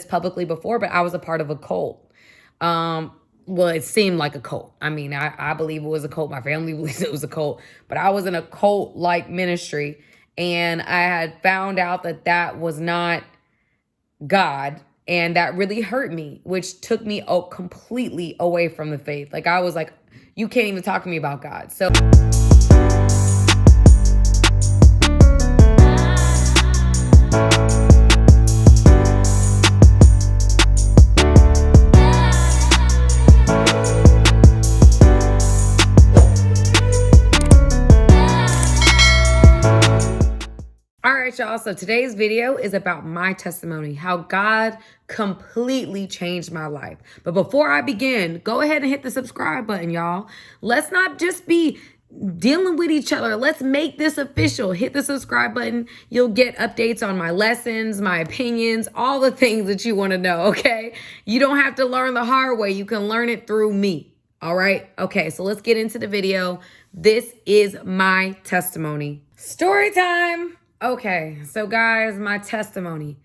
this publicly before, but I was a part of a cult. Well, it seemed like a cult. I mean, I believe it was a cult. My family believes it was a cult, but I was in a cult-like ministry, and I had found out that that was not God, and that really hurt me, which took me completely away from the faith. Like, I was like, you can't even talk to me about God. So y'all, so today's video is about my testimony, how God completely changed my life. But before I begin, go ahead and hit the subscribe button, y'all. Let's not just be dealing with each other. Let's make this official. Hit the subscribe button. You'll get updates on my lessons, my opinions, all the things that you want to know, okay? You don't have to learn the hard way. You can learn it through me, all right? Okay, so let's get into the video. This is my testimony. Story time. Okay, so guys, my testimony.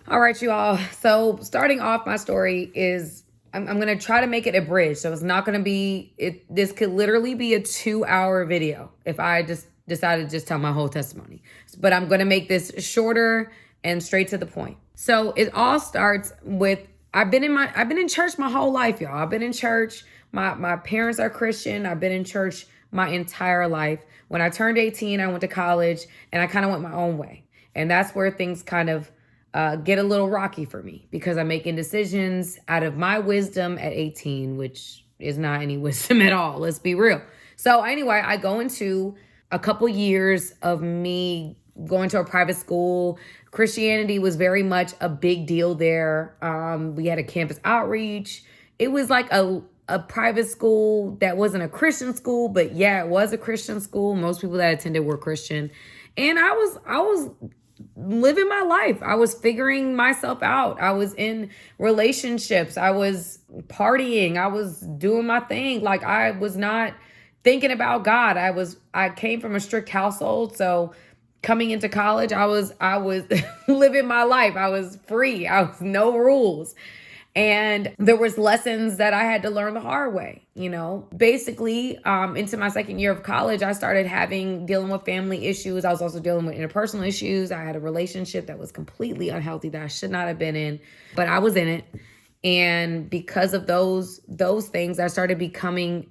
All right, you all. So starting off my story is, I'm going to try to make it a bridge. So it's not going to be, this could literally be a 2-hour video if I just decided to just tell my whole testimony. But I'm going to make this shorter and straight to the point. So it all starts with, I've been in church my whole life, y'all. I've been in church. My parents are Christian. I've been in church my entire life. When I turned 18, I went to college and I kind of went my own way. And that's where things kind of get a little rocky for me, because I'm making decisions out of my wisdom at 18, which is not any wisdom at all. Let's be real. So anyway, I go into a couple years of me going to a private school. Christianity was very much a big deal there. We had a campus outreach. It was like a private school that wasn't a Christian school, but yeah, it was a Christian school. Most people that attended were Christian. And I was living my life. I was figuring myself out. I was in relationships. I was partying. I was doing my thing. Like, I was not thinking about God. I came from a strict household. So coming into college, I was living my life. I was free. I was no rules. And there was lessons that I had to learn the hard way, you know. Basically, into my second year of college, I started dealing with family issues. I was also dealing with interpersonal issues. I had a relationship that was completely unhealthy that I should not have been in, but I was in it. And because of those things, I started becoming,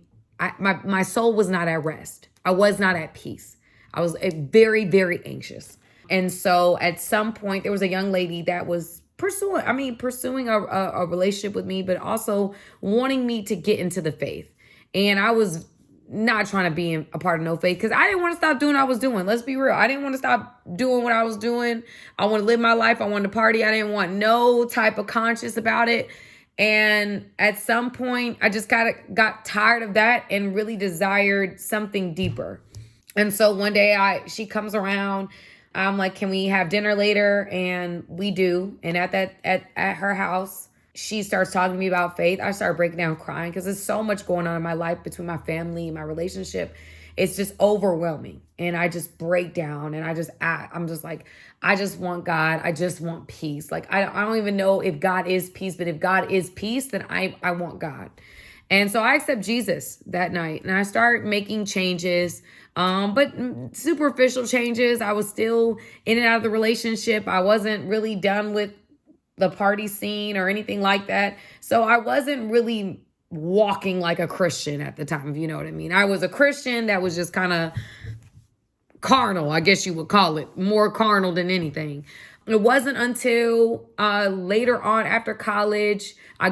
my soul was not at rest. I was not at peace. I was very, very anxious. And so at some point, there was a young lady that was pursuing a relationship with me, but also wanting me to get into the faith. And I was not trying to be a part of no faith, because I didn't want to stop doing what I was doing. Let's be real. I didn't want to stop doing what I was doing. I want to live my life. I wanted to party. I didn't want no type of conscience about it. And at some point, I just got tired of that and really desired something deeper. And so one day she comes around. I'm like, can we have dinner later? And we do. And at her house, she starts talking to me about faith. I start breaking down crying, because there's so much going on in my life between my family and my relationship. It's just overwhelming. And I just break down, and I'm just like, I just want God. I just want peace. Like, I don't even know if God is peace, but if God is peace, then I want God. And so I accept Jesus that night, and I start making changes, but superficial changes. I was still in and out of the relationship. I wasn't really done with the party scene or anything like that. So I wasn't really walking like a Christian at the time, if you know what I mean. I was a Christian that was just kind of carnal, I guess you would call it, more carnal than anything. It wasn't until later on, after college, I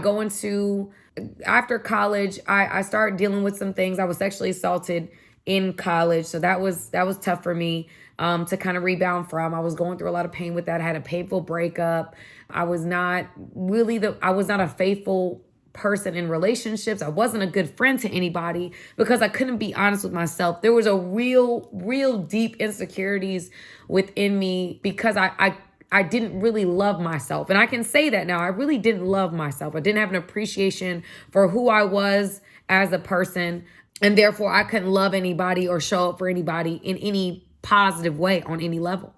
started dealing with some things. I was sexually assaulted in college. So that was tough for me to kind of rebound from. I was going through a lot of pain with that. I had a painful breakup. I was not a faithful person in relationships. I wasn't a good friend to anybody because I couldn't be honest with myself. There was a real deep insecurities within me because I didn't really love myself. And I can say that now. I really didn't love myself. I didn't have an appreciation for who I was as a person. And therefore, I couldn't love anybody or show up for anybody in any positive way on any level.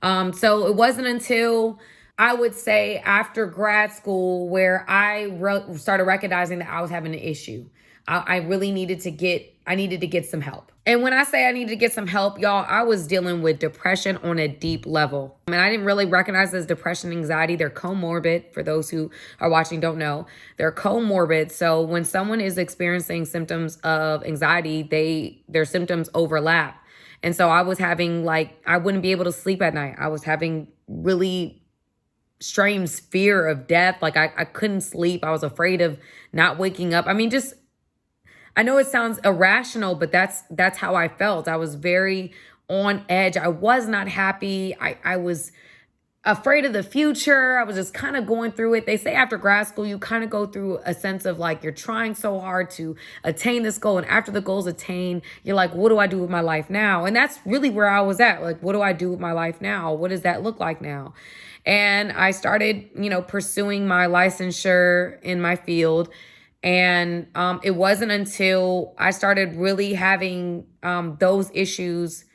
So it wasn't until I would say after grad school, where I started recognizing that I was having an issue. I really needed to get some help. And when I say I needed to get some help, y'all, I was dealing with depression on a deep level. I mean, I didn't really recognize this depression and anxiety. They're comorbid. For those who are watching, don't know. They're comorbid. So when someone is experiencing symptoms of anxiety, their symptoms overlap. And so I was having I wouldn't be able to sleep at night. I was having really strange fear of death. I couldn't sleep. I was afraid of not waking up. I mean, I know it sounds irrational, but that's how I felt. I was very on edge. I was not happy. I was afraid of the future. I was just kind of going through it. They say after grad school, you kind of go through a sense of you're trying so hard to attain this goal. And after the goal's attained, you're like, what do I do with my life now? And that's really where I was at. What do I do with my life now? What does that look like now? And I started, pursuing my licensure in my field. And it wasn't until I started really having those issues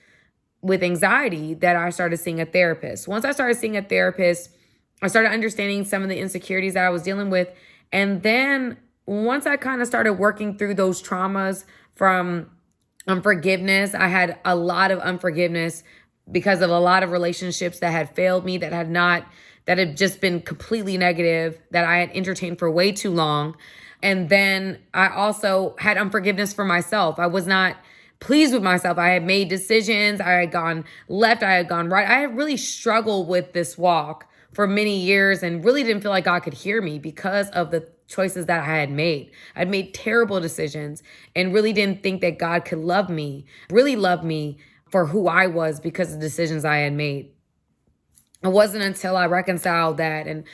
with anxiety that I started seeing a therapist. Once I started seeing a therapist, I started understanding some of the insecurities that I was dealing with. And then once I kind of started working through those traumas from unforgiveness, I had a lot of unforgiveness because of a lot of relationships that had failed me, that had just been completely negative, that I had entertained for way too long. And then I also had unforgiveness for myself. I was not pleased with myself. I had made decisions. I had gone left. I had gone right. I had really struggled with this walk for many years and really didn't feel like God could hear me because of the choices that I had made. I'd made terrible decisions and really didn't think that God could really love me for who I was because of the decisions I had made. It wasn't until I reconciled that and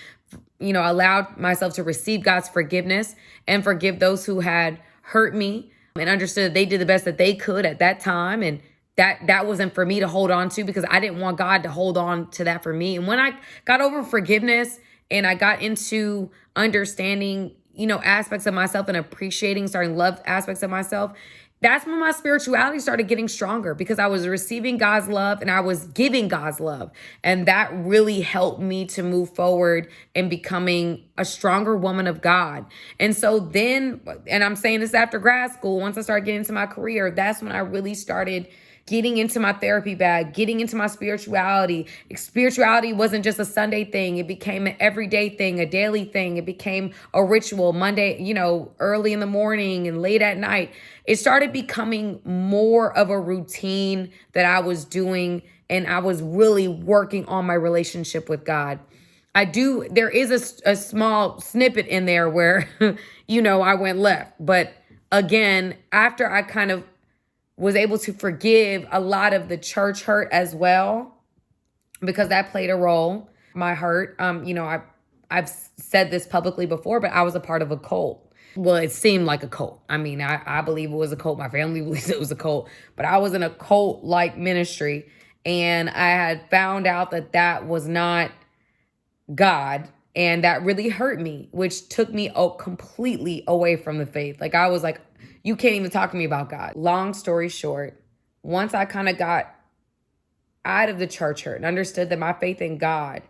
allowed myself to receive God's forgiveness and forgive those who had hurt me and understood they did the best that they could at that time. And that wasn't for me to hold on to because I didn't want God to hold on to that for me. And when I got over forgiveness and I got into understanding, aspects of myself and starting to love aspects of myself, that's when my spirituality started getting stronger because I was receiving God's love and I was giving God's love. And that really helped me to move forward in becoming a stronger woman of God. And so then, and I'm saying this after grad school, once I started getting into my career, that's when I really started getting into my therapy bag, getting into my spirituality. Spirituality wasn't just a Sunday thing. It became an everyday thing, a daily thing. It became a ritual Monday, early in the morning and late at night. It started becoming more of a routine that I was doing, and I was really working on my relationship with God. There is a small snippet in there where, I went left. But again, after I kind of was able to forgive a lot of the church hurt as well, because that played a role. My hurt, I've said this publicly before, but I was a part of a cult. Well, it seemed like a cult. I mean, I believe it was a cult. My family believes it was a cult, but I was in a cult-like ministry, and I had found out that was not God, and that really hurt me, which took me completely away from the faith. I was like, you can't even talk to me about God. Long story short, once I kind of got out of the church hurt and understood that my faith in God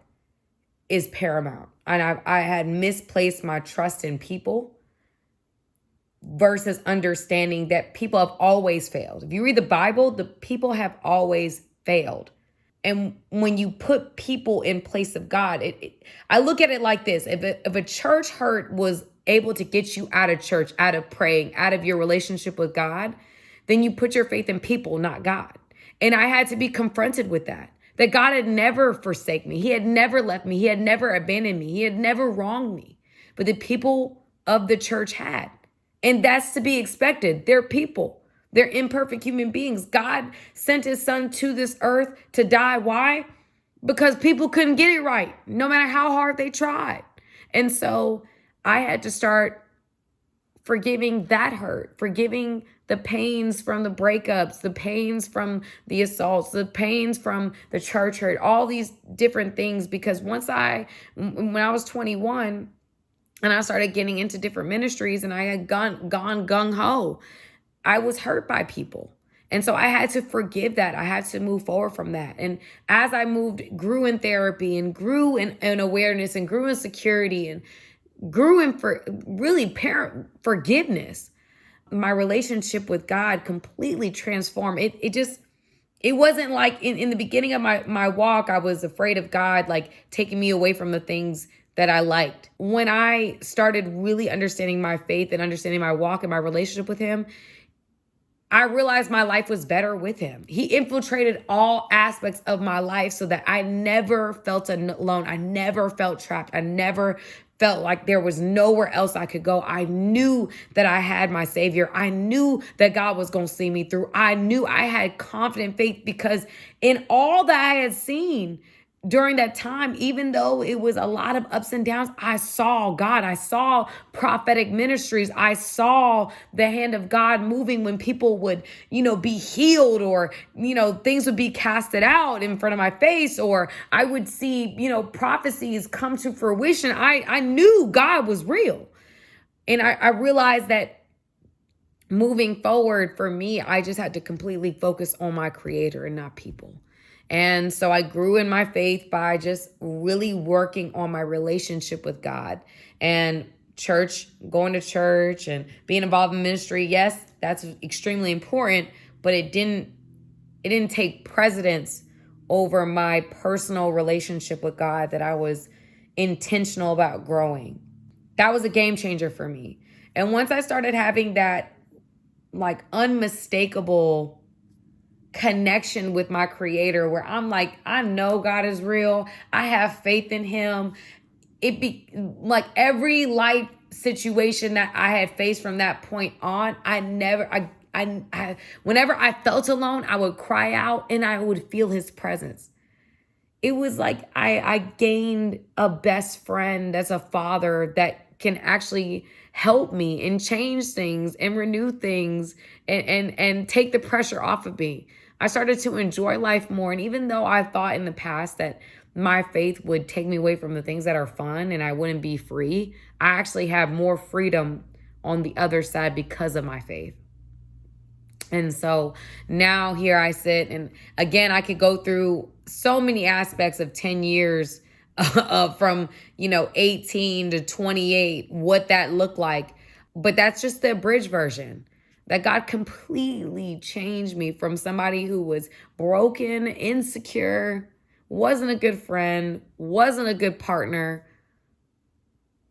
is paramount, and I had misplaced my trust in people versus understanding that people have always failed. If you read the Bible, the people have always failed. And when you put people in place of God, I look at it like this. If a church hurt was able to get you out of church, out of praying, out of your relationship with God, then you put your faith in people, not God. And I had to be confronted with that God had never forsaken me. He had never left me. He had never abandoned me. He had never wronged me. But the people of the church had. And that's to be expected. They're people. They're imperfect human beings. God sent his son to this earth to die. Why? Because people couldn't get it right, no matter how hard they tried. And so I had to start forgiving that hurt, forgiving the pains from the breakups, the pains from the assaults, the pains from the church hurt, all these different things. Because when I was 21 and I started getting into different ministries and I had gone gung ho, I was hurt by people. And so I had to forgive that. I had to move forward from that. And as I grew in therapy and grew in awareness and grew in security and grew in really parent forgiveness, my relationship with God completely transformed. It wasn't like in the beginning of my walk, I was afraid of God, like taking me away from the things that I liked. When I started really understanding my faith and understanding my walk and my relationship with him, I realized my life was better with him. He infiltrated all aspects of my life so that I never felt alone. I never felt trapped. I never felt like there was nowhere else I could go. I knew that I had my Savior. I knew that God was going to see me through. I knew I had confident faith because in all that I had seen during that time, even though it was a lot of ups and downs, I saw God. I saw prophetic ministries. I saw the hand of God moving when people would, be healed, or, things would be casted out in front of my face, or I would see, prophecies come to fruition. I knew God was real. And I realized that moving forward for me, I just had to completely focus on my Creator and not people. And so I grew in my faith by just really working on my relationship with God and going to church and being involved in ministry. Yes, that's extremely important, but it didn't take precedence over my personal relationship with God that I was intentional about growing. That was a game changer for me. And once I started having that like unmistakable connection with my Creator, where I'm like, I know God is real. I have faith in him. It be like every life situation that I had faced from that point on, whenever I felt alone, I would cry out and I would feel his presence. It was like I gained a best friend that's a father that can actually help me and change things and renew things and take the pressure off of me. I started to enjoy life more. And even though I thought in the past that my faith would take me away from the things that are fun and I wouldn't be free, I actually have more freedom on the other side because of my faith. And so now here I sit, and again, I could go through so many aspects of 10 years from, 18 to 28, what that looked like. But that's just the abridged version. That God completely changed me from somebody who was broken, insecure, wasn't a good friend, wasn't a good partner,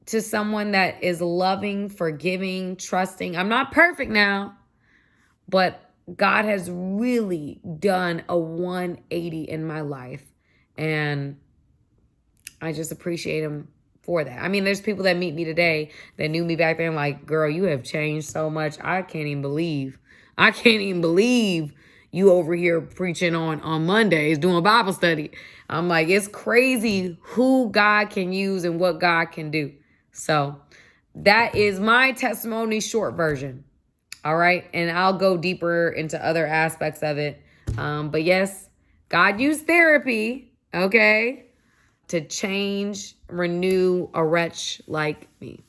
to someone that is loving, forgiving, trusting. I'm not perfect now, but God has really done a 180 in my life. And I just appreciate him for that. I mean, there's people that meet me today that knew me back then, like, girl, you have changed so much. I can't even believe you over here preaching on Mondays, doing Bible study. I'm like, it's crazy who God can use and what God can do. So that is my testimony short version. All right. And I'll go deeper into other aspects of it. But yes, God used therapy, okay, to change, renew a wretch like me.